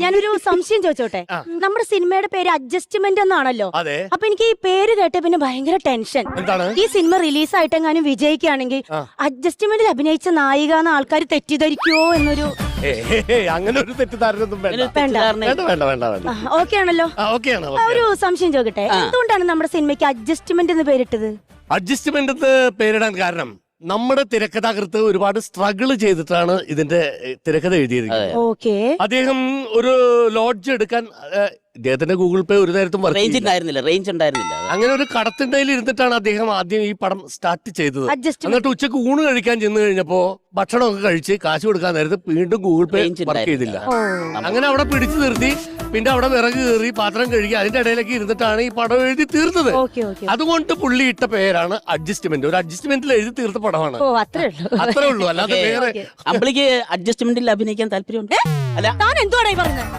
ഞാനൊരു സംശയം ചോദിച്ചോട്ടെ. നമ്മുടെ സിനിമയുടെ പേര് അഡ്ജസ്റ്റ്മെന്റ് എന്നാണല്ലോ. അതെ. അപ്പൊ എനിക്ക് ഈ പേര് കേട്ട പിന്നെ ഭയങ്കര ടെൻഷൻ. എന്താണ്? ഈ സിനിമ റിലീസ് ആയിട്ടെങ്ങാനും വിജയിക്കുകയാണെങ്കിൽ അഡ്ജസ്റ്റ്മെന്റിൽ അഭിനയിച്ച നായിക എന്ന ആൾക്കാർ തെറ്റിദ്ധരിക്കുവോ എന്നൊരു അങ്ങനെ ഒരു തെറ്റിദ്ധാരണയൊന്നും വേണ്ട. ഓക്കെ ആണല്ലോ. ഒരു സംശയം ചോദിക്കട്ടെ, എന്തുകൊണ്ടാണ് നമ്മുടെ സിനിമയ്ക്ക് അഡ്ജസ്റ്റ്മെന്റ് എന്ന് പേരിട്ടത്? അഡ്ജസ്റ്റ്മെന്റ് എന്ന് പേരിടാൻ കാരണം നമ്മുടെ തിരക്കഥാകൃത്ത് ഒരുപാട് സ്ട്രഗിൾ ചെയ്തിട്ടാണ് ഇതിന്റെ തിരക്കഥ എഴുതിയിരിക്കുന്നത്. ഓക്കെ. അദ്ദേഹം ഒരു ലോഡ്ജ് എടുക്കാൻ ഇദ്ദേഹത്തിന്റെ ഗൂഗിൾ പേ ഒരു നേരത്തും റേഞ്ച് ഉണ്ടായിരുന്നില്ല. അങ്ങനെ ഒരു കടത്തിണ്ടയിൽ ഇരുന്നിട്ടാണ് അദ്ദേഹം ആദ്യം ഈ പടം സ്റ്റാർട്ട് ചെയ്തത്. എന്നിട്ട് ഉച്ചക്ക് ഊണ് കഴിക്കാൻ ചെന്ന് കഴിഞ്ഞപ്പോ ഭക്ഷണമൊക്കെ കഴിച്ച് കാശ് കൊടുക്കാൻ നേരത്ത് വീണ്ടും ഗൂഗിൾ പേ വർക്ക് ചെയ്തില്ല. അങ്ങനെ അവിടെ പിടിച്ചു നിർത്തി, പിന്നെ അവിടെ വിറക് കയറി പാത്രം കഴുകി അതിന്റെ ഇടയിലേക്ക് ഇരുന്നിട്ടാണ് ഈ പടം എഴുതി തീർത്തത്. അതുകൊണ്ട് പുള്ളി ഇട്ട പേരാണ് അഡ്ജസ്റ്റ്മെന്റ്. ഒരു അഡ്ജസ്റ്റ്മെന്റിൽ എഴുതി തീർത്ത പടമാണ്. അത്രേ ഉള്ളൂ. അല്ലാതെ വേറെ അമ്പിളിക്ക് അഡ്ജസ്റ്റ്മെന്റിൽ അഭിനയിക്കാൻ താല്പര്യമുണ്ട്. താൻ എന്തുവാണ് പറഞ്ഞത്?